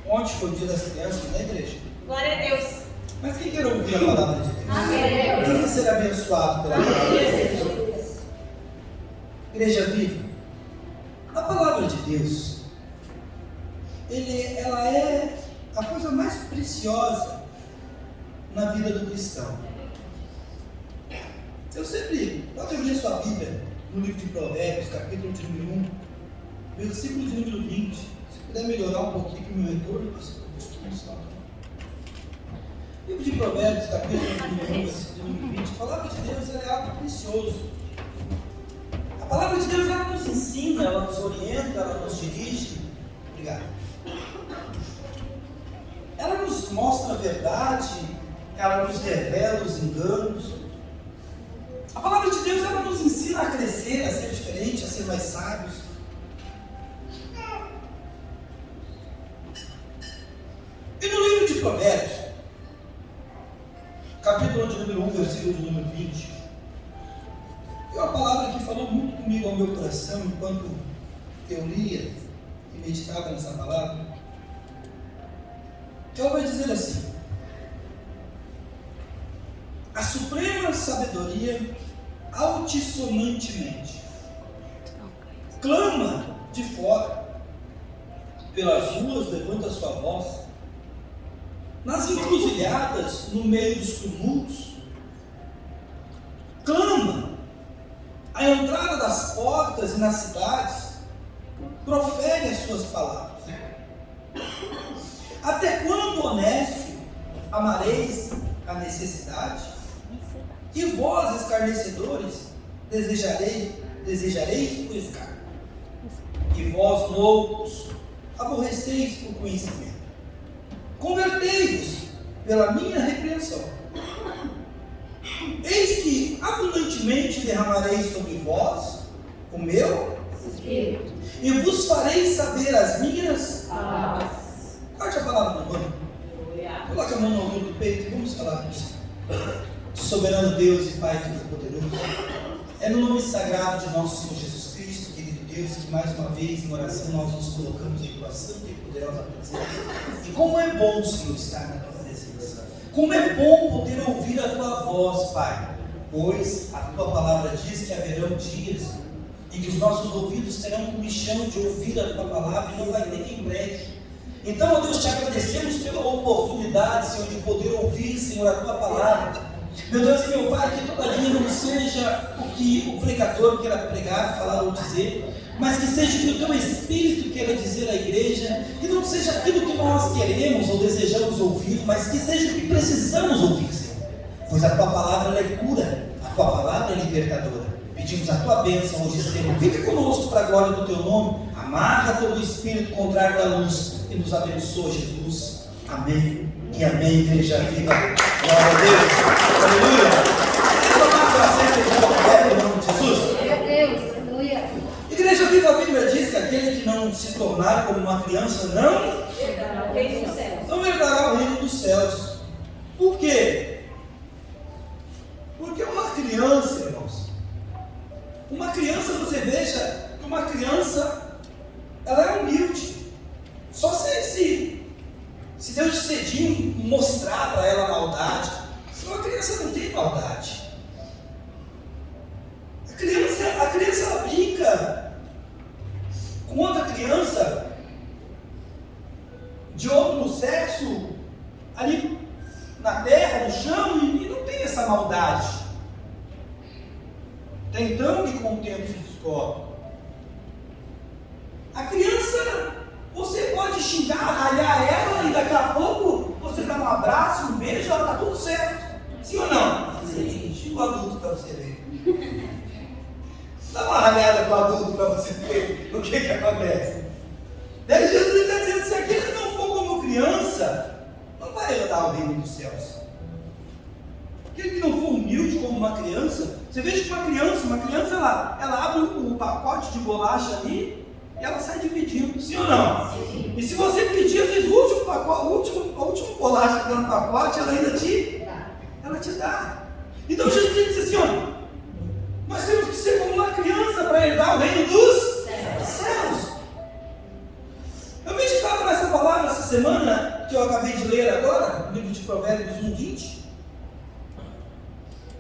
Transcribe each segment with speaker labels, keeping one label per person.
Speaker 1: Ontem foi o dia das crianças na igreja.
Speaker 2: Glória a Deus.
Speaker 1: Mas quem quer ouvir a palavra de Deus?
Speaker 2: Amém.
Speaker 1: Quem quer ser abençoado pela palavra de Deus? Igreja viva. A palavra de Deus, ela é a coisa mais preciosa na vida do cristão. Eu sempre, pode abrir sua Bíblia no livro de Provérbios, capítulo de número 1, versículo de número 20. Se puder melhorar um pouquinho o meu retorno, livro de Provérbios, capítulo de número 1, versículo de número 20. A palavra de Deus é algo precioso. A palavra de Deus, ela nos ensina, ela nos orienta, ela nos dirige. Obrigado. Ela nos mostra a verdade, ela nos revela os enganos. A palavra de Deus, ela nos ensina a crescer, a ser diferente, a ser mais sábios. E no livro de Provérbios, capítulo de número 1, versículo de número 20, tem uma palavra que falou muito comigo ao meu coração enquanto eu lia e meditava nessa palavra. Ela vai dizer assim: a suprema sabedoria altissonantemente clama de fora, pelas ruas levanta sua voz, nas encruzilhadas, no meio dos tumultos, clama à entrada das portas e nas cidades, profere as suas palavras. Até quando, honesto, amareis a necessidade? E vós, escarnecedores, desejareis o escárnio. E vós, loucos, aborreceis o conhecimento. Convertei-vos pela minha repreensão. Eis que abundantemente derramarei sobre vós o meu Espírito, e vos farei saber as minhas palavras. Corte a palavra no banco. Coloque a mão no altura do peito e vamos falar com você. Soberano Deus e Pai Todo-Poderoso, é no nome sagrado de nosso Senhor Jesus Cristo, querido Deus, que mais uma vez em oração nós nos colocamos em tua santa e poderosa presença. E como é bom, Senhor, estar na tua presença. Como é bom poder ouvir a tua voz, Pai, pois a tua palavra diz que haverão dias em que os nossos ouvidos terão comichão de ouvir a tua palavra e não vai ter quem pregue. Então, ó Deus, te agradecemos pela oportunidade, Senhor, de poder ouvir, Senhor, a tua palavra. Meu Deus e meu Pai, que todavia não seja o que o pregador queira pregar, falar ou dizer, mas que seja o que o teu Espírito queira dizer à igreja, que não seja aquilo que nós queremos ou desejamos ouvir, mas que seja o que precisamos ouvir, Senhor. Pois a tua palavra ela é cura, a tua palavra é libertadora. Pedimos a tua bênção hoje, Senhor. Fique conosco para a glória do teu nome. Amarra todo o espírito contrário da luz e nos abençoa, Jesus. Amém e amém, igreja viva. Glória a Deus. Aleluia. Vamos para sempre em nome de Jesus.
Speaker 3: Glória a Deus. Aleluia.
Speaker 1: Igreja viva, a Bíblia diz que aquele que não se tornar como uma criança não
Speaker 2: Herdará o reino dos céus.
Speaker 1: não herdará o reino dos céus. Por quê? Porque uma criança, irmãos, uma criança, você veja que uma criança, ela é humilde. Só se Deus decidir mostrar para ela maldade, senão a criança não tem maldade. A criança ela brinca com outra criança de outro sexo ali na terra, no chão, e não tem essa maldade. Então que com o tempo se descobre. A criança, você pode xingar, ralhar ela e daqui a pouco você dá um abraço, um beijo, ela está tudo certo. Sim ou não? Sim. Xinga o adulto para você ver. Dá uma ralhada com o adulto para você ver o que acontece. Daí Jesus está dizendo, se aquele não for como criança, não vai herdar o reino dos céus. Aquele que não for humilde como uma criança, você veja que uma criança ela abre um pacote de bolacha ali e ela sai dividindo, sim ou não? Sim. E se você pedir, às vezes, a última bolacha que está no pacote, ela ainda te dá. Então Jesus diz assim, ó, nós temos que ser como uma criança para herdar o reino dos céus. Eu meditava nessa palavra essa semana que eu acabei de ler agora, no livro de Provérbios 1:20,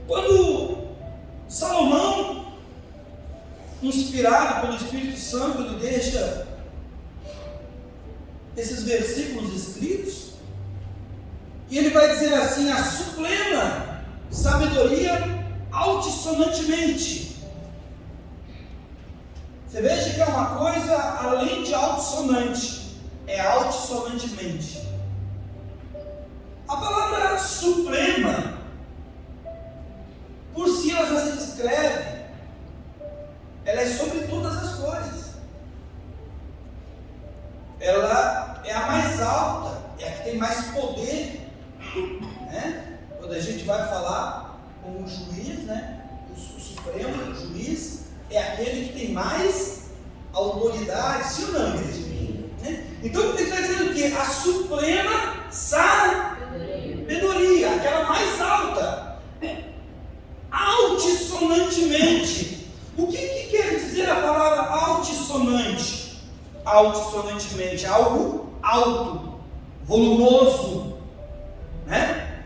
Speaker 1: quando Salomão, inspirado pelo Espírito Santo, ele deixa esses versículos escritos, e ele vai dizer assim: a suprema sabedoria altissonantemente. Você veja que é uma coisa além de altissonante, é altissonantemente. A palavra suprema, por si ela já se descreve, ela é sobre todas as coisas. Ela é a mais alta, é a que tem mais poder, né? Quando a gente vai falar com o juiz, né? O Supremo, o juiz, é aquele que tem mais autoridade, sim ou não, igreja? Né? Então ele está dizendo que a suprema sabedoria, aquela mais alta, altissonantemente. O que quer dizer a palavra altissonante? Altissonantemente, algo alto, volumoso, né?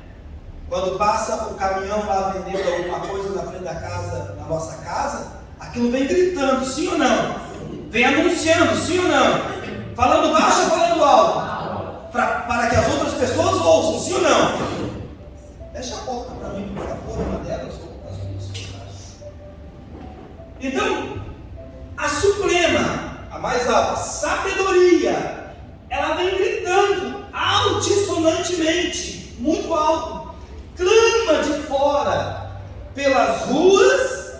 Speaker 1: Quando passa o caminhão lá vendendo alguma coisa na frente da casa, na nossa casa, aquilo vem gritando, sim ou não? Vem anunciando, sim ou não? Falando baixo ou falando alto? Para que as outras pessoas ouçam, sim ou não? Deixa a porta para mim, por favor, uma delas ou as duas. Então, a suprema, a mais alta, sabedoria, ela vem gritando altissonantemente, muito alto, clama de fora pelas ruas,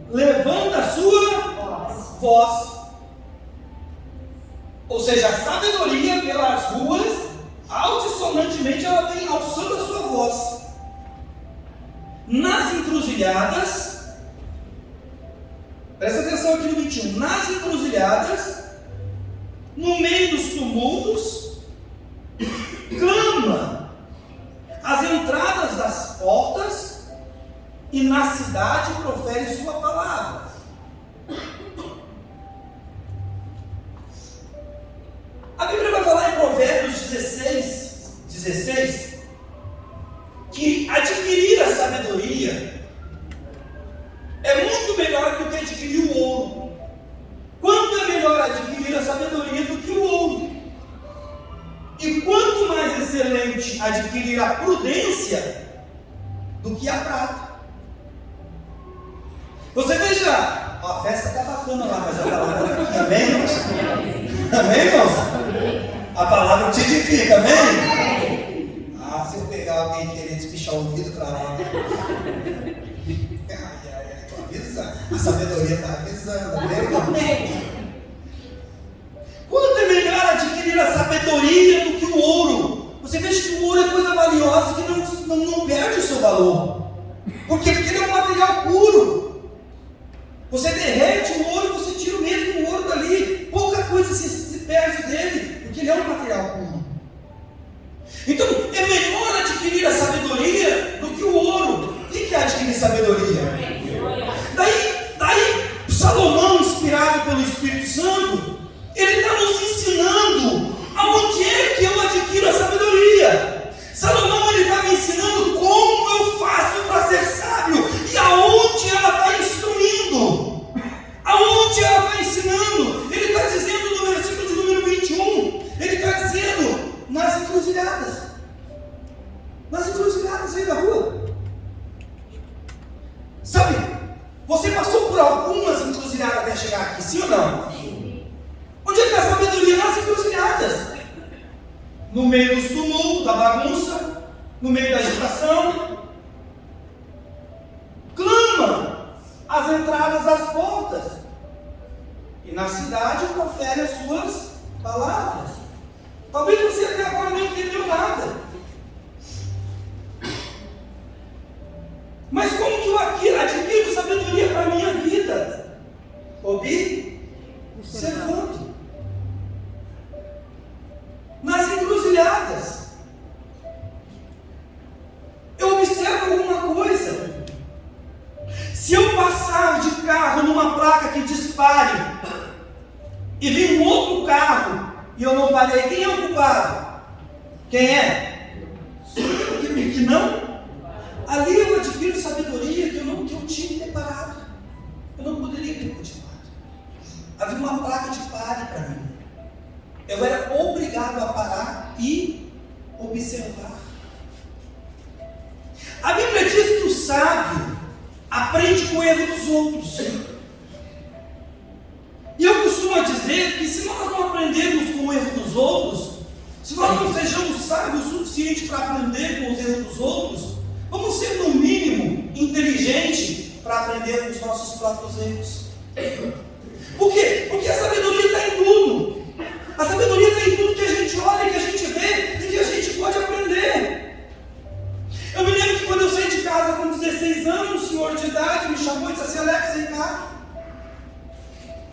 Speaker 1: levanta a sua voz. Ou seja, a sabedoria pelas ruas, altissonantemente, ela vem alçando a sua voz. Nas encruzilhadas, presta atenção aqui no 21, nas encruzilhadas, no meio dos tumultos, clama às entradas das portas e na cidade profere sua palavra. A Bíblia vai falar em Provérbios 16, que adquirir a sabedoria é muito melhor do que adquirir o ouro. Quanto é melhor adquirir a sabedoria do que o ouro? E quanto mais excelente adquirir a prudência do que a prata. Você veja, a festa está bacana lá, mas a palavra está aqui, amém, irmãos? Amém, irmãos? A palavra te edifica, amém? Ah, se eu pegar alguém querendo despichar o ouvido, travar. Estou avisando. A sabedoria está avisando, amém, irmãos? Quanto é melhor adquirir a sabedoria do que o ouro? Você veja que o ouro é coisa valiosa que não perde o seu valor. Por quê? Porque ele é um material puro. Você derrete o ouro e você tira o mesmo ouro dali. Pouca coisa se perde dele, porque ele é um material puro. Então, é melhor adquirir a sabedoria do que o ouro. O que é adquirir sabedoria? Daí Salomão, inspirado pelo Espírito Santo, ele está nos ensinando aonde é que eu adquiro a sabedoria. Salomão, ele está me ensinando como eu faço para ser sábio e aonde ela está instruindo, aonde ela está ensinando. Ele está dizendo no versículo de número 21, ele está dizendo nas encruzilhadas aí da rua. Sabe, você passou por algumas encruzilhadas até chegar aqui, sim ou não? Sim. Onde é que está a sabedoria? Nas encruzilhadas. No meio dos tumultos, da bagunça, no meio da agitação. Clama às entradas das portas. E na cidade profere as suas palavras. Talvez você até agora não entendeu nada. Mas como que eu adquiro sabedoria para a minha vida? Observando. Nas encruzilhadas. Eu observo alguma coisa. Se eu passar de carro numa placa que dispare e vir um outro carro e eu não parei. Quem é o culpado? Quem é? Sou eu que não. Ali eu adquiro sabedoria que eu tinha que ter parado. Eu não poderia ter continuado. Havia uma placa de pare para mim. Eu era obrigado a parar e observar. A Bíblia diz que o sábio aprende com o erro dos outros. E eu costumo dizer que se nós não aprendermos com o erro dos outros, se nós não sejamos sábios o suficiente para aprender com os erros dos outros, vamos ser no mínimo inteligentes para aprender com os nossos próprios erros. Por quê? Porque a sabedoria está em tudo. A sabedoria está em tudo que a gente olha, que a gente vê e que a gente pode aprender. Eu me lembro que quando eu saí de casa com 16 anos, um senhor de idade me chamou e disse assim: Alex, vem cá.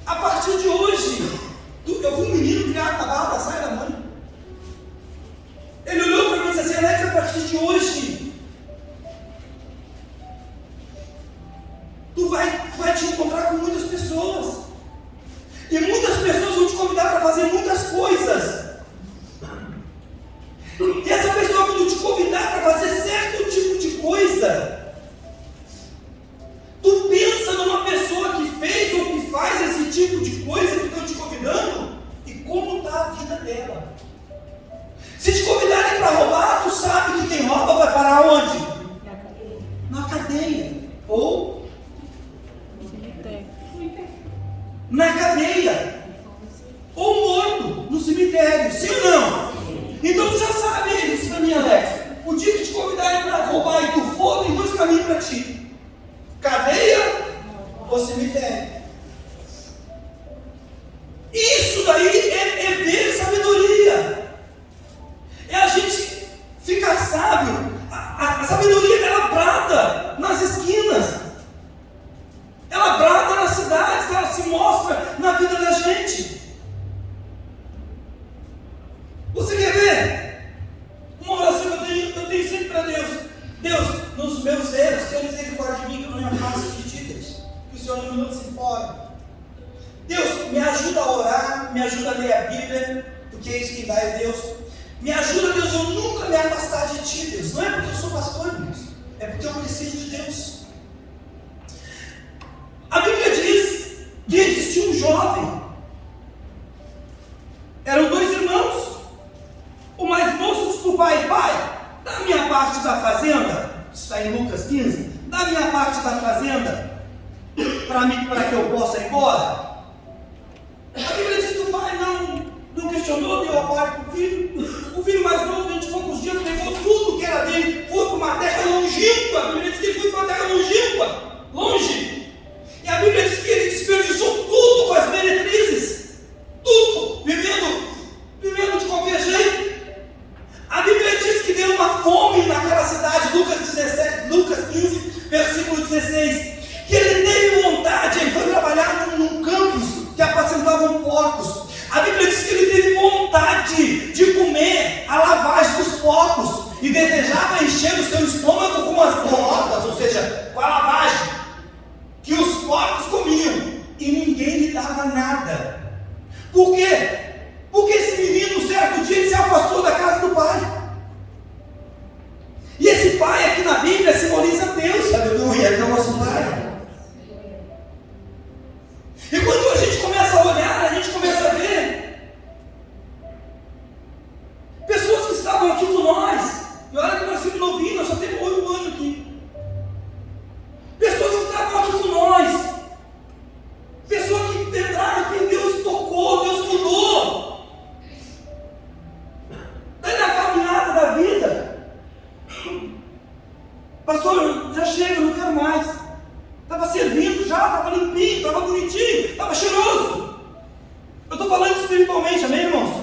Speaker 1: A partir de hoje, eu vi um menino criado na barra da saia da mãe. Ele olhou para mim e disse assim: Alex, a partir de hoje, tu vai te encontrar com muitas pessoas. E muitas pessoas vão te convidar para fazer muitas coisas. E essa pessoa, quando te convidar para fazer certo tipo de coisa, tu pensa numa pessoa que fez ou que faz esse tipo de coisa que estão te convidando e como está a vida dela. Se te convidarem para roubar, tu sabe que quem rouba vai parar onde? Na cadeia. Ou na cadeia, ou morto no cemitério, sim ou não? Então tu já sabe isso para mim, Alex. O dia que te convidarem para roubar e tu for, tem dois caminhos para ti: cadeia ou cemitério. Isso daí é ver sabedoria, é a gente ficar sábio. A sabedoria, ela brada nas esquinas, ela brada nas cidades, ela se mostra na vida da gente. Você quer ver? Uma oração que eu tenho sempre para Deus: Deus, nos meus erros, tenha misericórdia de mim, que eu não me afasto de ti, Deus. Que o Senhor não me lance fora. Deus, me ajuda a orar, me ajuda a ler a Bíblia, porque é isso que dá, é Deus. Me ajuda, Deus, eu nunca me afastar de ti, Deus. Não é porque eu sou pastor, Deus, é porque eu preciso de Deus. A Bíblia diz que existia um jovem. Eram dois irmãos. O mais moço disse para o pai: pai, dá a minha parte da fazenda. Isso está em Lucas 15. Dá a minha parte da fazenda para que eu possa ir embora. A Bíblia diz que o pai não questionou, deu a parte para o filho. O filho mais novo, durante poucos dias, pegou tudo que era dele, foi para uma terra longínqua. A Bíblia diz que ele foi para uma terra longínqua, longe. E a Bíblia diz que ele desperdiçou tudo com as meretrizes, tudo, vivendo de qualquer jeito. A Bíblia diz que deu uma fome naquela cidade, Lucas 15, versículo 16, que ele teve vontade, ele foi trabalhar num campus que apacentavam porcos. A Bíblia diz que ele teve vontade de comer a lavagem dos porcos e desejava encher o seu estômago com as bolotas, ou seja, com a lavagem que os porcos comiam, e ninguém lhe dava nada. Por quê? Porque esse menino, certo dia, ele se afastou da casa do pai. E esse pai aqui na Bíblia simboliza Deus, aleluia, que é o nosso pai. E quando a gente começa a olhar, a gente começa a ver pessoas que estavam aqui com nós. E olha que nós somos novinhos, nós só temos 8 anos aqui. Pessoas que estavam aqui com nós, pessoas que entraram aqui, Deus tocou, Deus mudou. Daí na caminhada da vida, pastor, já chega, não quero mais. Estava servindo já, estava limpinho, estava bonitinho, estava cheiroso. Eu estou falando espiritualmente, amém, irmãos?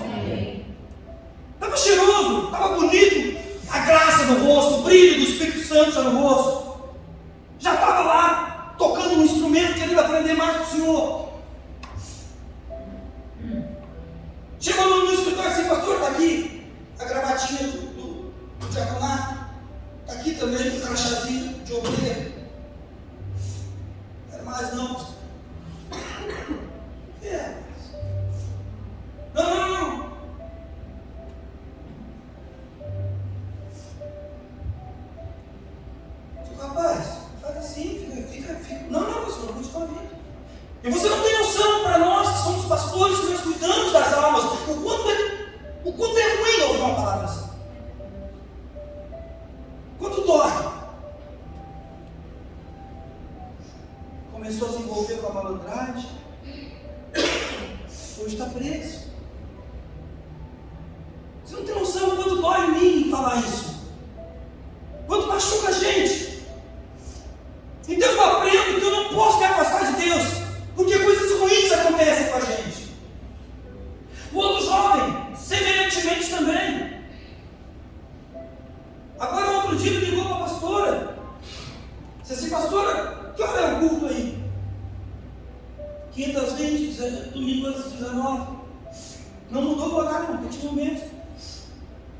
Speaker 1: Estava cheiroso, estava bonito, a graça no rosto, o brilho do Espírito Santo já no rosto. Já estava lá, tocando um instrumento, querendo aprender mais do Senhor. Chegou no escritório assim: pastor, está aqui a gravatinha do diaconato, está aqui também o crachazinho de obreiro. Não era mais não. Não. Você não tem noção quanto dói em mim falar isso. Quanto machuca a gente. Então eu aprendo que eu não posso me afastar de Deus, porque coisas ruins acontecem com a gente. O outro jovem, semelhantemente também. Agora outro dia ele ligou para a pastora. Disse assim: pastora, que hora é o culto aí? Quinta às 20, domingo às 19. Não mudou o horário, não, continua o mesmo.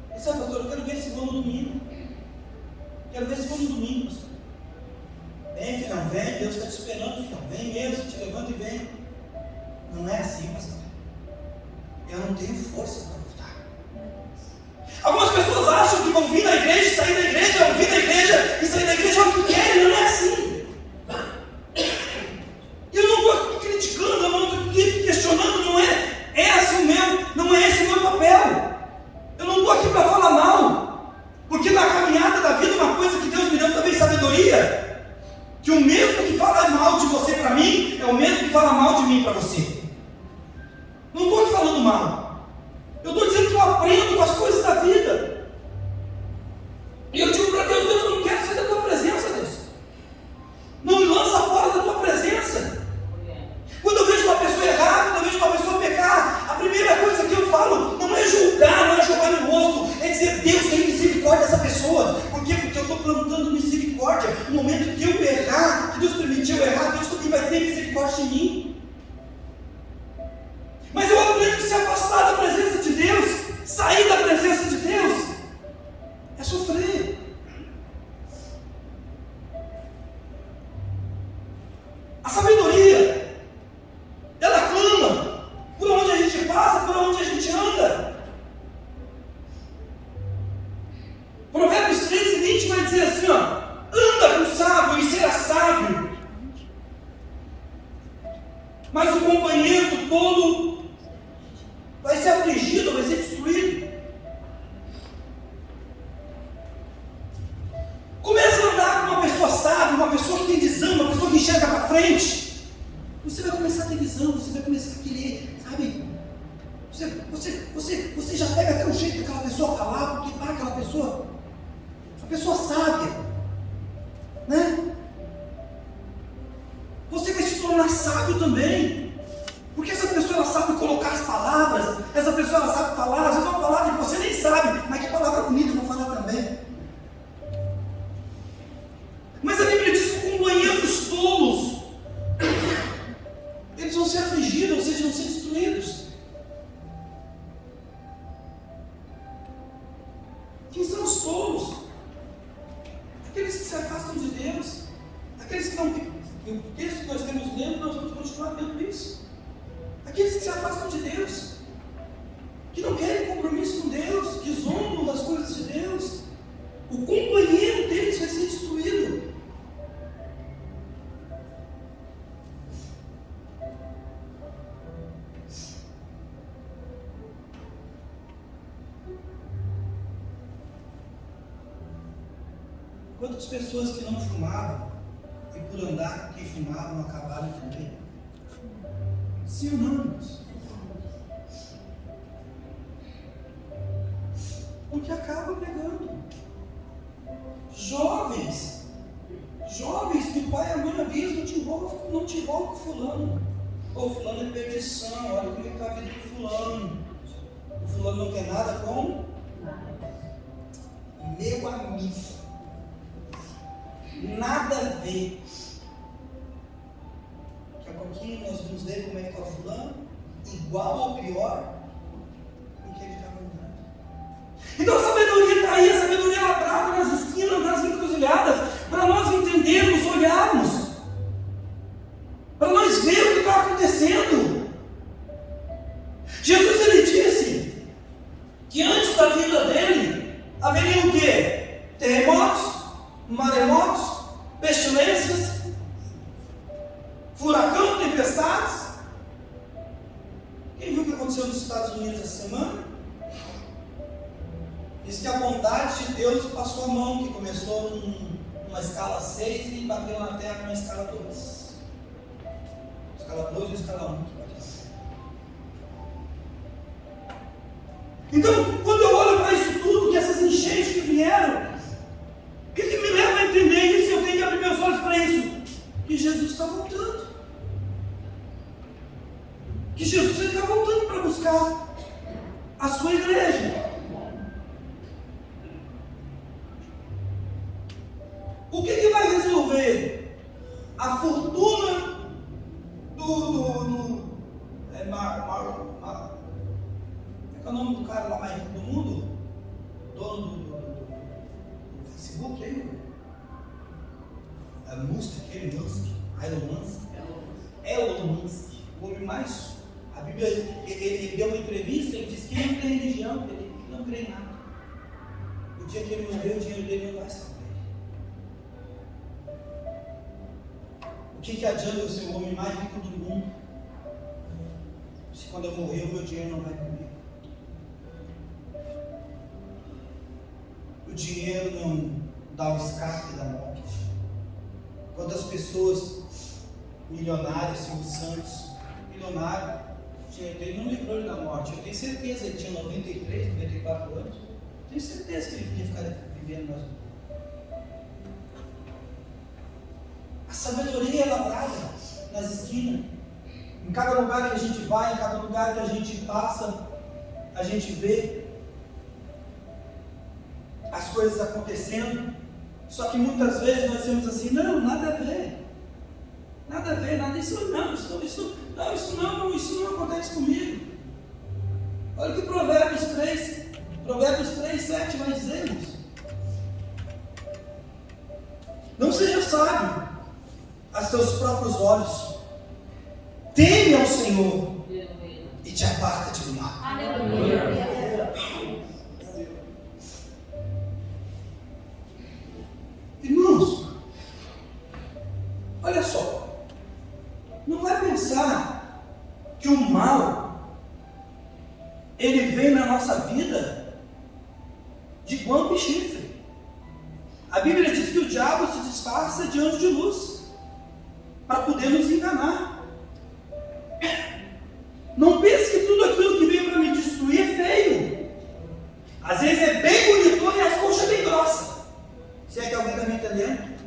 Speaker 1: Eu disse: pastor, eu quero ver se vão no domingo. Quero ver se vão no domingo, pastor. Vem, filhão, vem, Deus está te esperando, filhão. Vem mesmo, te levanta e vem. Não é assim, pastor. Eu não tenho força para voltar. Algumas pessoas acham que vão vir na igreja, sair da igreja, vão vir na igreja e sair da igreja é o que querem. Não é assim. Eu não estou aqui criticando, eu não estou aqui questionando, não é esse o meu papel. Eu não estou aqui para falar mal, porque na caminhada da vida uma coisa que Deus me deu também sabedoria, que o mesmo que fala mal de você para mim, é o mesmo que fala mal de mim para você. Não estou aqui falando mal, eu estou dizendo que eu aprendo com as coisas da vida, e eu digo para Deus: Deus, eu não quero sair da tua presença, Deus, não me lança fora da tua presença. Quando eu vejo uma pessoa errada, quando eu vejo uma pessoa pecar, a primeira coisa que eu falo não é julgar, não é jogar no rosto, é dizer: Deus, tem misericórdia dessa pessoa. Por quê? Porque eu estou plantando misericórdia. No momento que eu errar, que Deus permitiu eu errar, Deus também vai ter misericórdia de mim. Mas eu aprendo que se afastar da presença de Deus, sair da presença de Deus, é sofrer. A sabedoria, ela clama por onde a gente passa, por onde a gente anda. Provérbios 13:20 vai dizer assim: ó, anda com o sábio e será sábio, mas o companheiro do tolo vai ser afligido, vai ser destruído. Começa a andar com uma pessoa sábia, uma pessoa que tem visão, uma pessoa que enxerga para frente. Você vai começar a ter visão, você vai começar a querer, sabe? Você já pega até o jeito daquela pessoa falar, porque para aquela pessoa, uma pessoa sábia, né? Você vai se tornar sábio também, porque essa pessoa ela sabe colocar as palavras, essa pessoa ela sabe falar, às vezes é uma palavra que você nem sabe, mas que palavra bonita eu vou falar também. Mas a Bíblia diz que o companheiro dos tolos, eles vão ser afligidos, ou seja, vão ser destruídos. Quem são os tolos? Aqueles que se afastam de Deus, aqueles que não. O texto que nós temos lendo, nós vamos continuar vendo isso. Aqueles que se afastam de Deus, que não querem compromisso com Deus, que zombam das coisas de Deus, o companheiro deles vai ser destruído. Quantas pessoas que não fumavam e por andar que fumavam acabaram também? Sim ou não, irmãos? Porque acaba pegando. Jovens que o pai e a mãe avisam: não te envolve com fulano. Ou fulano é perdição, olha como está a vida do fulano. O fulano não quer nada com meu amigo. Nada a ver. Daqui a pouquinho nós vamos ver como é que está o fulano, igual ou pior do que ele estava andando. Então a sabedoria está aí, a sabedoria ela brava nas esquinas, nas encruzilhadas, para nós entendermos, olharmos, para nós vermos o que está acontecendo. Jesus ele disse que antes da vinda dele haveria o quê? Terremotos, maremotos, pestilências, furacão, tempestades. Quem viu o que aconteceu nos Estados Unidos essa semana? Diz que a bondade de Deus passou a mão, que começou numa escala 6 e bateu na terra numa escala 2. Escala 2 e escala 1. Então, quando eu olho quero? O que me leva a entender isso? Eu tenho que abrir meus olhos para isso. Que Jesus está voltando. Que Jesus está voltando para buscar a sua igreja. O que vai resolver a fortuna qual é o nome do cara lá mais rico do mundo? Dono do Facebook aí? Elon Musk, o homem mais. A Bíblia, ele deu uma entrevista e disse que ele não tem religião, que ele não crê em nada. O dia que ele morreu, o dinheiro dele não vai estar com ele. O que adianta eu ser o homem mais rico do mundo se quando eu morrer o meu dinheiro não vai comigo? O dinheiro não dá o escape da morte. Quantas pessoas, milionários, Silvio Santos, milionário, ele não livrou ele da morte. Eu tenho certeza, ele tinha 93, 94 anos. Tenho certeza que ele podia ficar vivendo mais. A sabedoria é lavrada nas esquinas. Em cada lugar que a gente vai, em cada lugar que a gente passa, a gente vê as coisas acontecendo. Só que muitas vezes nós temos assim, não, nada a ver. Nada a ver, nada, isso não acontece comigo. Olha o que Provérbios 3:7 vai dizer, irmãos. Não seja sábio a seus próprios olhos. Teme ao Senhor e te aparta do mal.
Speaker 2: Aleluia.
Speaker 1: Irmãos, olha só. Não vai pensar que o mal ele vem na nossa vida de guampa e chifre. A Bíblia diz que o diabo se disfarça de anjo de luz para poder nos enganar. Não pense que tudo aquilo que veio para me destruir é feio. Às vezes é bem bonito e as coxas bem grossas. Se é que alguém está me entendendo?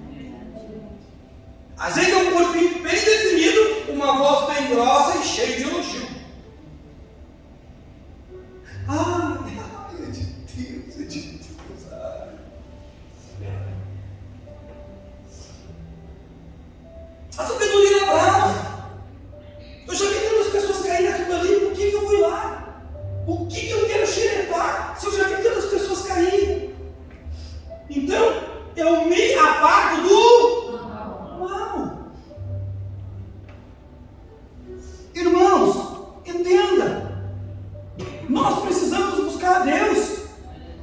Speaker 1: Às vezes é um corpinho bem definido, uma voz bem grossa e cheia de elogio. É de Deus. A sabedoria é brava. Eu já vi tantas pessoas caírem naquilo ali, por que eu fui lá? O que eu quero xeretar se eu já vi tantas pessoas caírem? Então, eu me aparto do mal. Irmãos, entenda. Nós precisamos buscar a Deus.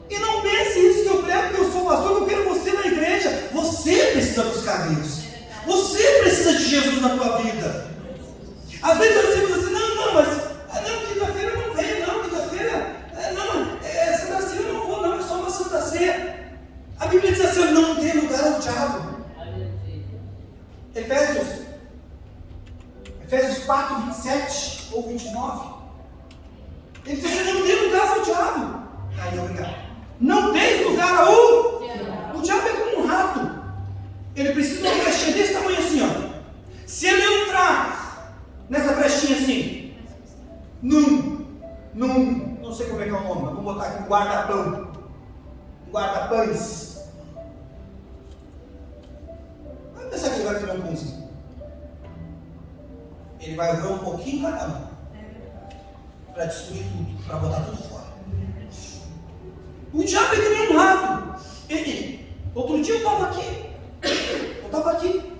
Speaker 1: E não pense isso que eu prego, que eu sou pastor, que eu quero você na igreja. Você precisa buscar a Deus. Você precisa de Jesus na tua vida. Às vezes nós dizemos assim, não, quinta-feira eu não venho, não, quinta-feira, Santa Ceia eu não vou, não, é só uma Santa Ceia. A Bíblia diz assim, não dê lugar ao diabo. Efésios 4, 27 ou 29. Ele diz assim, não dê lugar ao diabo. Aí, obrigado. Não dê lugar ao diabo. O diabo é como um rato. Ele precisa de uma flechinha desse tamanho assim, ó. Se ele entrar nessa flechinha assim, não sei como é que é o nome, mas vou botar aqui guarda-pães. Vai pensar que ele vai comer um pãozinho. Ele vai ver um pouquinho cada um. Para destruir tudo, para botar tudo fora. O diabo é que nem um rato. Outro dia eu estava aqui.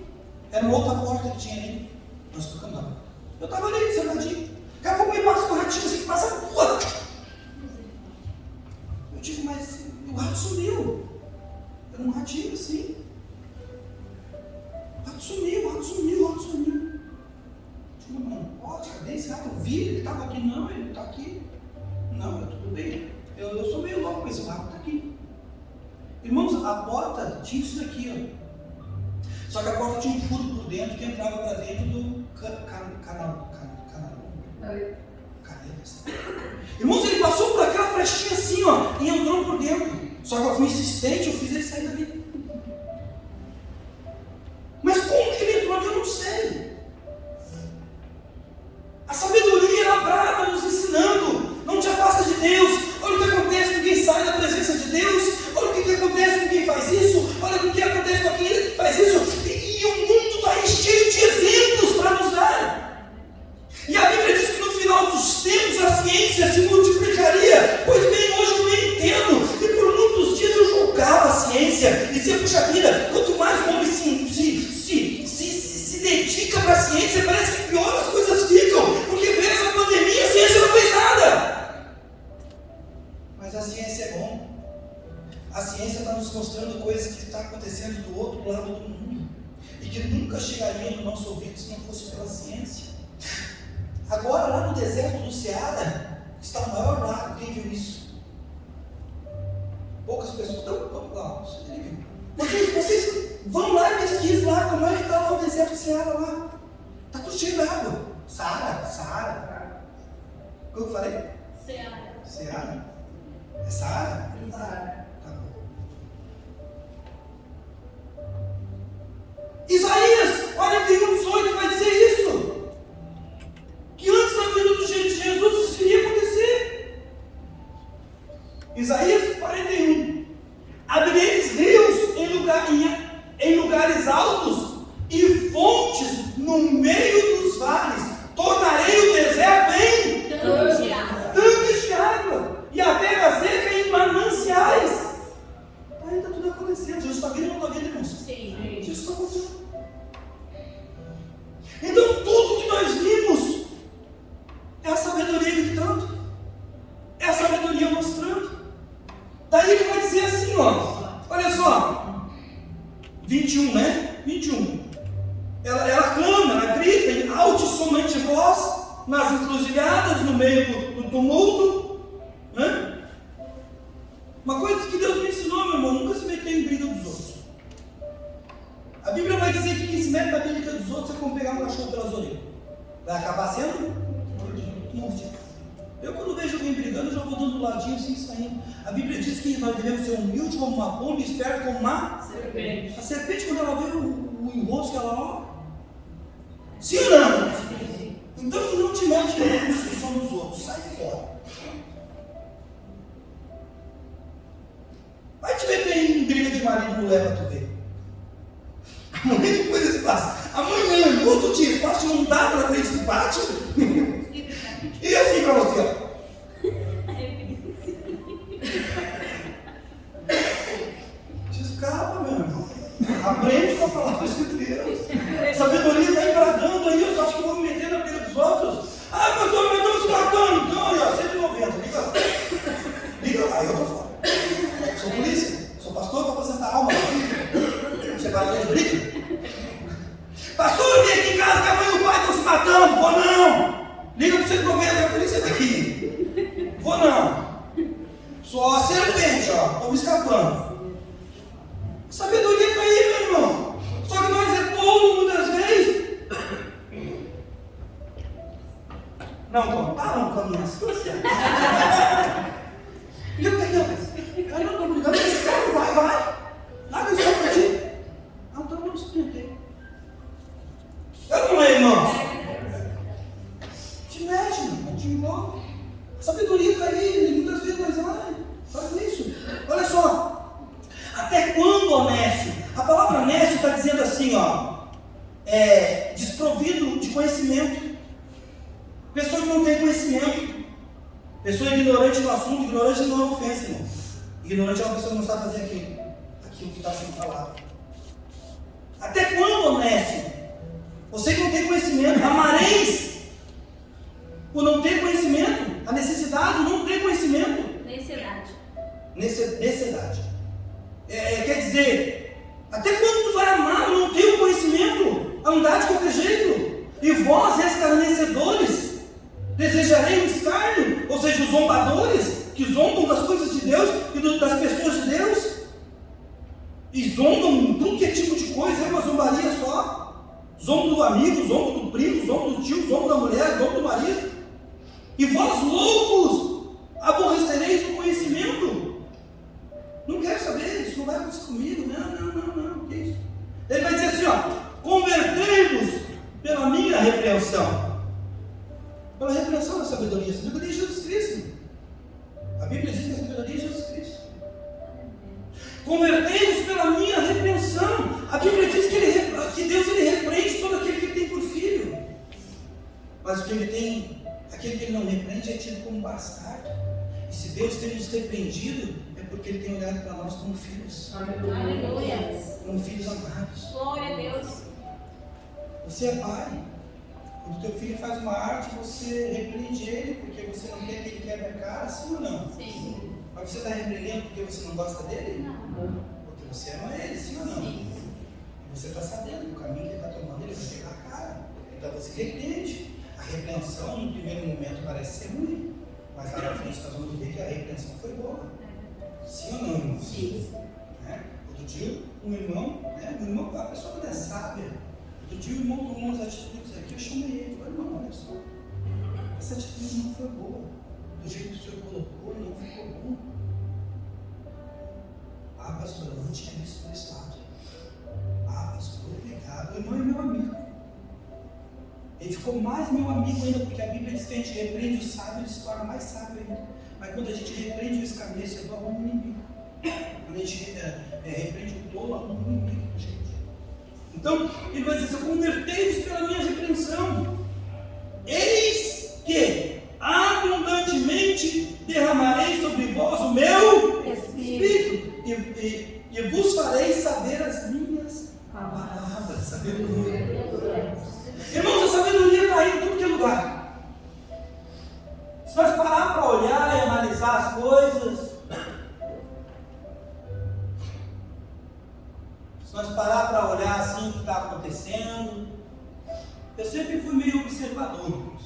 Speaker 1: Era uma outra porta que tinha ali. Nós tocamos lá. Eu estava ali, sentadinho. Daqui a pouco me passa um ratinho assim, passa a rua. Eu digo, mas o rato sumiu. Era um ratinho assim. O rato sumiu. Não pode, cadê esse rato? Eu vi, ele estava aqui, não, ele não está aqui. Não, tudo bem. Eu sou meio louco, mas o rato está aqui. Irmãos, a porta tinha isso daqui, ó. Só que a porta tinha um furo por dentro que entrava para dentro do canal. Irmãos, ele passou por aquela flechinha assim, ó, e entrou por dentro. Só que eu fui insistente, eu fiz ele sair dali. Mas como que ele entrou ali, eu não sei. A sabedoria ela brada nos ensinando, não te afasta de Deus. Olha o que acontece com quem sai da presença de Deus. Olha o que acontece com quem faz isso. Olha o que acontece com quem faz isso. E o mundo está cheio de exemplos para nos dar. E a Bíblia diz que no final dos tempos a ciência se multiplicaria. Pois bem, hoje eu entendo. E por muitos dias eu julgava a ciência e dizia, puxa vida, quanto mais o homem se dedica para a ciência, parece que pior as coisas ficam. Porque veio essa pandemia, a ciência não fez nada. Mas a ciência é bom. A ciência está nos mostrando coisas que estão acontecendo do outro lado do mundo e que nunca chegariam no nosso ouvido se não fosse pela ciência. Agora, lá no deserto do Ceará, está o maior lago. Quem viu isso? Poucas pessoas. Então, vamos lá. Vocês vão lá e pesquisem lá como é que está lá o deserto do Ceará lá. Está tudo cheio de água. Saara. O que eu falei? Ceará. É Saara?
Speaker 2: Saara.
Speaker 1: Tá bom. Isaías 41:18 vai dizer isso. Que antes da vida do Jesus isso iria acontecer. Isaías 41. Abrireis rios em lugares altos e fontes no meio dos vales. Tornarei o deserto em tanques de água e a terra seca em mananciais. Aí está tudo acontecendo. Jesus está vendo ou não está vendo, irmãos?
Speaker 2: Sim.
Speaker 1: Jesus está acontecendo. Então tudo que nós vimos é a sabedoria gritando, é a sabedoria mostrando. Daí ele vai dizer assim, ó, olha só, 21, né? 21. Ela clama, ela grita em alta e sonante voz, nas encruzilhadas, no meio do tumulto, né? Uma coisa que Deus me ensinou, meu irmão, nunca se meter em briga dos outros. A Bíblia vai dizer que quem se mete na briga dos outros é como pegar um cachorro pelas orelhas. Vai acabar sendo mordido. Eu quando vejo alguém brigando, eu já vou dando um ladinho assim, saindo. A Bíblia diz que nós devemos ser humilde como uma pomba e esperto como uma
Speaker 2: Serpente.
Speaker 1: A serpente, quando ela vê o enrosco, ela ó. Sim ou não? Então não te mete na discussão dos outros, sai fora. Vai te meter em briga de marido e mulher para tu ver. Amanhã depois esse passa. Amanhã, no outro dia, esse pátio não dá para frente do pátio. E assim para você, ó. Escapa, meu irmão. Aprende com a palavra de Deus. Sabedoria está embradando aí. Eu só acho que vou me meter na briga dos outros. Ah, pastor, mas estão se matando. Então, olha, 190. Liga lá, eu estou fora. Sou polícia, sou pastor para apresentar alma. Você vai fazer briga? Pastor, eu vim aqui em casa que a mãe e o pai estão se matando. Vou não. Liga para o 190, a polícia está aqui. Vou não. Só serpente, ó. Estou me escapando. Sabedoria está aí, meu irmão. Só que nós é tolo muitas vezes. Não contaram com a minha astúcia? E eu peguei, eu não estou brigando, vai. Larga isso para ti. Não, então eu não experimentei. Eu não é, irmão. Te mexe, não te envolve. A sabedoria está aí, muitas vezes nós faz isso. Olha só. Até quando honesto? A palavra honesto está dizendo assim, ó, desprovido de conhecimento. Pessoa que não tem conhecimento. Pessoa ignorante no assunto. Ignorante não é uma ofensa, irmão. Ignorante é uma pessoa que não sabe fazer aquilo que está sendo falado. Até quando honesto? Você que não tem conhecimento, amareis por não ter conhecimento. A necessidade não ter conhecimento. Necessidade. Quer dizer, até quando tu vai amar, não ter o conhecimento, andar de qualquer jeito? E vós, escarnecedores, desejarei o escárnio, ou seja, os zombadores, que zombam das coisas de Deus e das pessoas de Deus, e zombam tudo que é tipo de coisa, é uma zombaria só. Zombo do amigo, zombo do primo, zombo do tio, zombo da mulher, zombo do marido. E vós, loucos, aborrecereis o conhecimento. Não quer Convertei-vos pela minha repreensão. A Bíblia diz que Deus ele repreende todo aquele que tem por filho. Mas aquele que ele não repreende é tido como bastardo. E se Deus tem nos repreendido, é porque Ele tem olhado para nós como filhos.
Speaker 2: Aleluia.
Speaker 1: Como filhos amados.
Speaker 2: Glória a Deus.
Speaker 1: Você é pai. Quando teu filho faz uma arte, você repreende ele porque você não quer que ele quebre a cara, sim ou não?
Speaker 2: Sim.
Speaker 1: Mas você está repreendendo porque você não gosta dele?
Speaker 2: Não.
Speaker 1: Porque você ama ele, sim ou não?
Speaker 2: Sim.
Speaker 1: Você está sabendo o caminho que ele está tomando, ele vai pegar a cara. Então você repreende. A repreensão, no primeiro momento, parece ser ruim. Mas lá na frente nós vamos ver que a repreensão foi boa. Sim ou não, irmãos?
Speaker 2: Sim.
Speaker 1: Outro dia, um irmão, a pessoa que é sábia, outro dia o irmão tomou umas atitudes aqui, eu chamei ele, falei, irmão, olha só, essa atitude não foi boa, do jeito que o senhor colocou, não ficou bom. Ah, pastor, eu não tinha visto por esse lado. Ah, pastor, obrigado, o irmão é meu amigo. Ele ficou mais meu amigo ainda, porque a Bíblia diz que a gente repreende o sábio, ele se torna mais sábio ainda. Mas quando a gente repreende o escarnecedor, arruma um inimigo. Quando a gente repreende o tolo, arruma um inimigo para a gente. Então, ele vai dizer, convertei-vos pela minha repreensão. Eis que abundantemente derramarei sobre vós o meu Espírito. E vos farei saber as minhas palavras. Sabedoria. Irmãos, a sabedoria está aí em tudo que é lugar. Se nós parar para olhar e analisar as coisas, se nós parar para olhar assim o que está acontecendo, eu sempre fui meio observador, irmãos.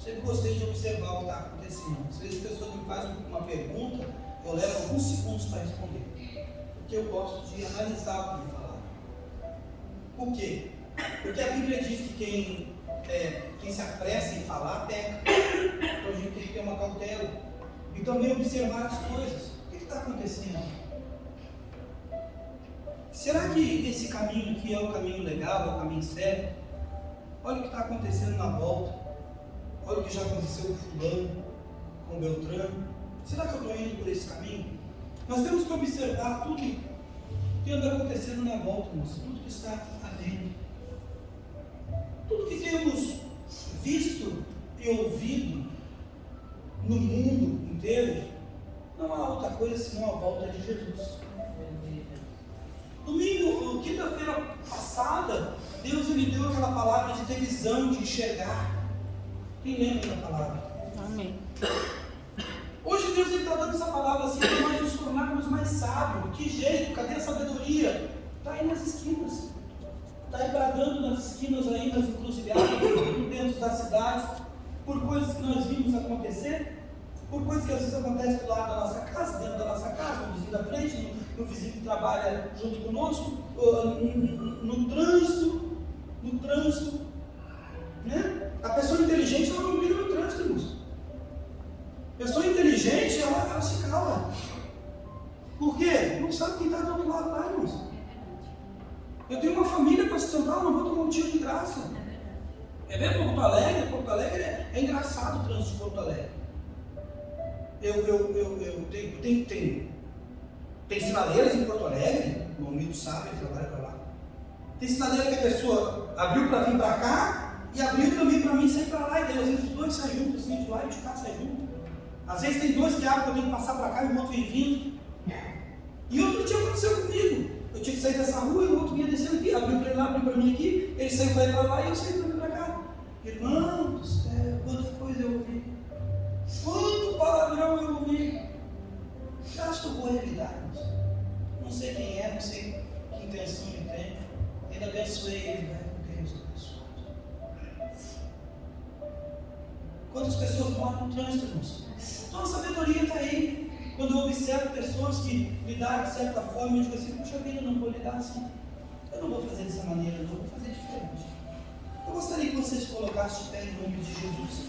Speaker 1: Sempre gostei de observar o que está acontecendo. Às vezes as pessoas me fazem uma pergunta, eu levo alguns segundos para responder, porque eu gosto de analisar o que me falaram. Por quê? Porque a Bíblia diz que quem se apressa em falar peca. Então a gente tem que ter uma cautela e também observar as coisas. O que está acontecendo? Será que esse caminho aqui é o caminho legal, é o caminho certo? Olha o que está acontecendo na volta. Olha o que já aconteceu com fulano, com Beltrano. Será que eu estou indo por esse caminho? Nós temos que observar tudo que anda acontecendo na volta, irmãos. Tudo que está adentro. Tudo que temos visto e ouvido no mundo inteiro, não há outra coisa senão a volta de Jesus. Domingo, quinta-feira passada, Deus me deu aquela palavra de ter visão, de enxergar. Quem lembra da palavra?
Speaker 2: Amém.
Speaker 1: Hoje Deus está dando essa palavra assim para nós nos tornarmos mais sábios. Que jeito? Cadê a sabedoria? Está aí nas esquinas. Está aí bradando nas esquinas aí, nas encruzilhadas, dentro das cidades, por coisas que nós vimos acontecer, por coisas que às vezes acontecem do lado da nossa casa, dentro da nossa casa, no vizinho da frente, no vizinho que trabalha junto conosco, no trânsito, né? A pessoa inteligente ela não briga no trânsito, irmãos. A pessoa inteligente ela se cala. Por quê? Não sabe quem está do outro lado lá, irmãos. Eu tenho uma família para sustentar, eu não vou tomar um tiro de graça. É mesmo Porto Alegre é engraçado o trânsito de Porto Alegre. Tem sinaleiras em Porto Alegre, o amigo sabe, ele trabalha para lá. Tem sinaleira que a pessoa abriu para vir para cá e abriu também para mim sair para lá. E daí, às vezes os dois saem juntos, assim, de lá e de cá saem juntos. Às vezes tem dois que abrem para mim passar para cá e o outro vem vindo. E outro dia aconteceu comigo. Eu tinha que sair dessa rua e o outro vinha descendo aqui, abriu para ele lá, abriu para mim aqui, ele saiu para ir para lá e eu saí para vir para cá. Irmão do céu, quanta coisa eu ouvi, quanto palavrão eu ouvi. Você acha que eu vou revidar? Não sei quem é, não sei que intenção ele tem. Ainda abençoei ele, vai com Deus abençoado. Quantas pessoas morrem no trânsito, irmãos? Então a sabedoria está aí. Quando eu observo pessoas que lidaram de certa forma, eu digo assim, puxa vida, eu não vou lidar assim. Eu não vou fazer dessa maneira, não, eu vou fazer diferente. Eu gostaria que vocês colocassem de pé em nome de Jesus.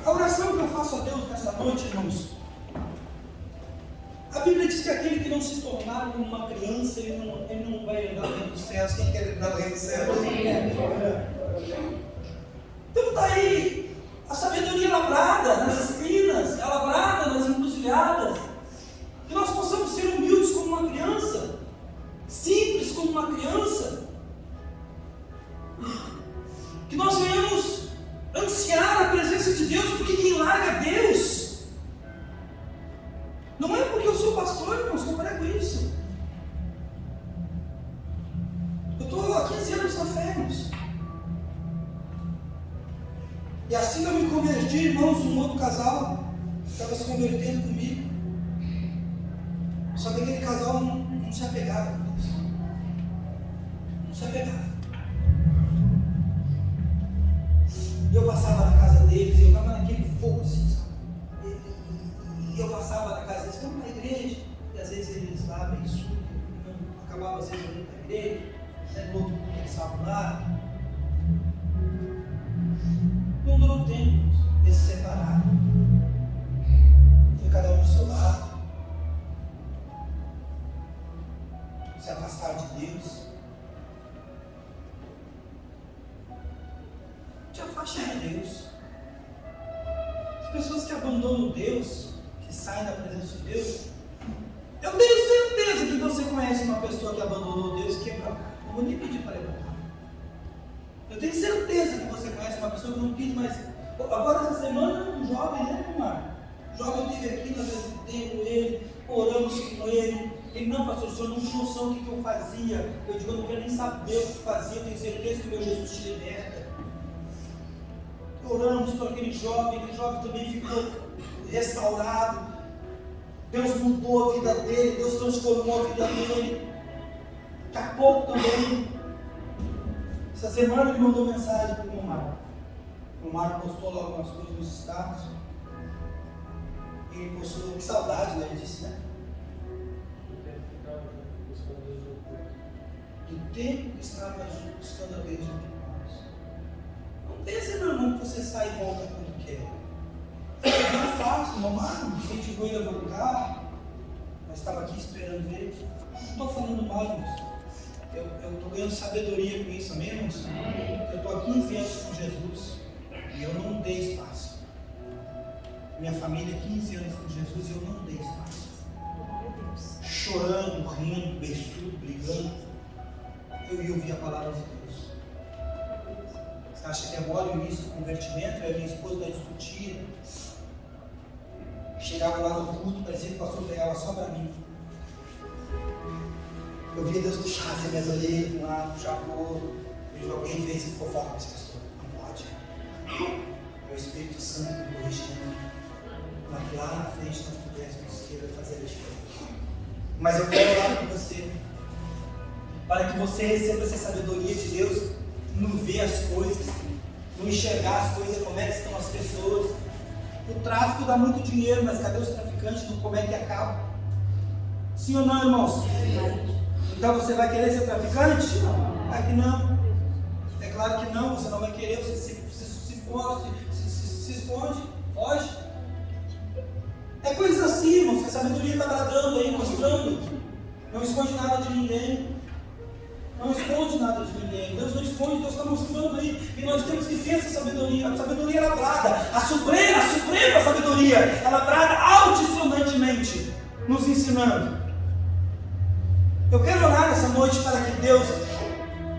Speaker 1: A oração que eu faço a Deus nessa noite, irmãos, a Bíblia diz que aquele que não se tornar como uma criança, ele não vai herdar o reino dos céus. Quem quer herdar o reino dos céus? Então está aí a sabedoria lavrada nas esquinas, lavrada nas encruzilhadas, que nós possamos ser um eu sou pastor, irmãos, que eu prego isso. Eu estou há 15 anos na fé, irmãos. E assim que eu me converti, irmãos, um outro casal estava se convertendo comigo. Só que aquele casal não se apegava com Deus. Não se apegava. E eu passava na casa deles, e eu estava naquele fogo assim, sabe? E eu passava na casa deles, vamos na igreja. E às vezes eles lá, bem surdo, acabava às vezes indo na igreja, né? No outro mundo eles estavam lá. Não durou tempo, eles se separaram. Foi cada um do seu lado. Se afastaram de Deus. Te afaste de Deus. As pessoas que abandonam Deus, que saem da presença de Deus, eu tenho certeza que você conhece uma pessoa que abandonou Deus, que não vou nem pedir para levantar. Eu tenho certeza que você conhece uma pessoa que não quis mais. Agora essa semana, um jovem, né, Mar? O jovem esteve aqui, nós visitamos ele, oramos com ele. Ele, não, pastor, o senhor não tinha noção do que eu fazia. Eu digo, eu não quero nem saber o que fazia, eu tenho certeza que o meu Jesus te liberta. Oramos por aquele jovem também ficou restaurado. Deus mudou a vida dele, Deus transformou a vida dele. Daqui a pouco também. Essa semana ele mandou mensagem para o Mar. O Mar postou lá algumas coisas nos status. E ele postou, que saudade, né? Ele disse, né? Do tempo que estava buscando a Deus junto com nós. Não pense, meu irmão, que você sai e volta quando quer. Não é fácil, o Mar incentivou ele a voltar. Mas estava aqui esperando ele. Não estou falando mal, irmãos. Eu estou ganhando sabedoria com isso, amém, irmãos? Eu estou há 15 anos com Jesus e eu não dei espaço. Minha família, 15 anos com Jesus e eu não dei espaço. Chorando, rindo, beiçudo, brigando. Eu ia ouvir a palavra de Deus. Você acha que é mole o início do convertimento? Eu e minha esposa nós discutia. Chegava lá no culto, parecia que o pastor pegava só para mim. Eu via Deus puxar as minhas orelhas de um lado, puxar para o outro. Eu alguém fez e fofoca com esse pastor. Não pode. É o Espírito Santo me corrigindo. Para que lá na frente nós pudéssemos fazer a diferença. Mas eu quero orar por você. Para que você receba essa sabedoria de Deus, no ver as coisas, no enxergar as coisas, como é que estão as pessoas. O tráfico dá muito dinheiro, mas cadê os traficantes? Como é que acaba? Sim ou não, irmãos? Então você vai querer ser traficante? É que não. É claro que não, você não vai querer, você se foge, se esconde, foge. É coisas assim, irmãos, que a sabedoria está bradando aí, mostrando. Não esconde nada de ninguém. Não esconde nada de ninguém. Deus não esconde, Deus está mostrando aí. E nós temos que ver essa sabedoria. A sabedoria ela brada. A suprema sabedoria, ela brada altisonantemente, nos ensinando. Eu quero orar nessa noite para que Deus,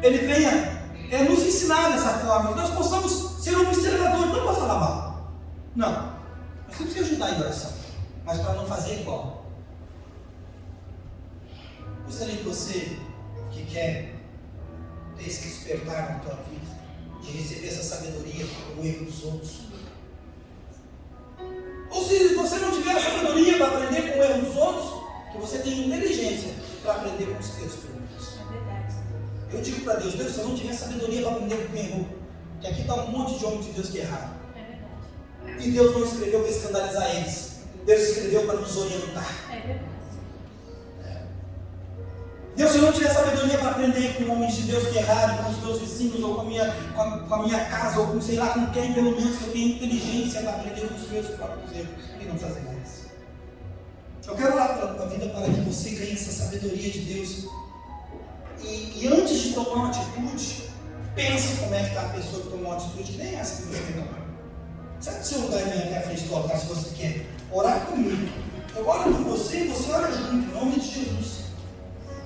Speaker 1: Ele venha nos ensinar dessa forma. Que nós possamos ser um observador, não para falar mal. Não. Nós temos que ajudar em oração. Mas para não fazer igual. Gostaria que você que quer ter esse despertar na tua vida, de receber essa sabedoria com o erro dos outros. Ou se você não tiver a sabedoria para aprender com o erro dos outros, que você tenha inteligência para aprender com os teus, pelo menos. Eu digo para Deus, se eu não tiver sabedoria para aprender com quem errou, que aqui está um monte de homens de Deus que erraram. E Deus não escreveu para escandalizar eles. Deus escreveu para nos orientar. Deus, se eu não tiver sabedoria para aprender com homens de Deus que erraram, com os meus vizinhos, ou com a minha casa, ou com sei lá com quem, pelo menos que eu tenha inteligência para aprender com os meus próprios erros e não fazer mais. Eu quero orar pela tua vida para que você ganhe essa sabedoria de Deus. E antes de tomar uma atitude, pense como é que está a pessoa que tomou uma atitude que nem essa que você tem tomado. Sabe que seu lugar vem até a frente do altar se você quer orar comigo? Eu oro por você e você ora junto, em nome de Jesus.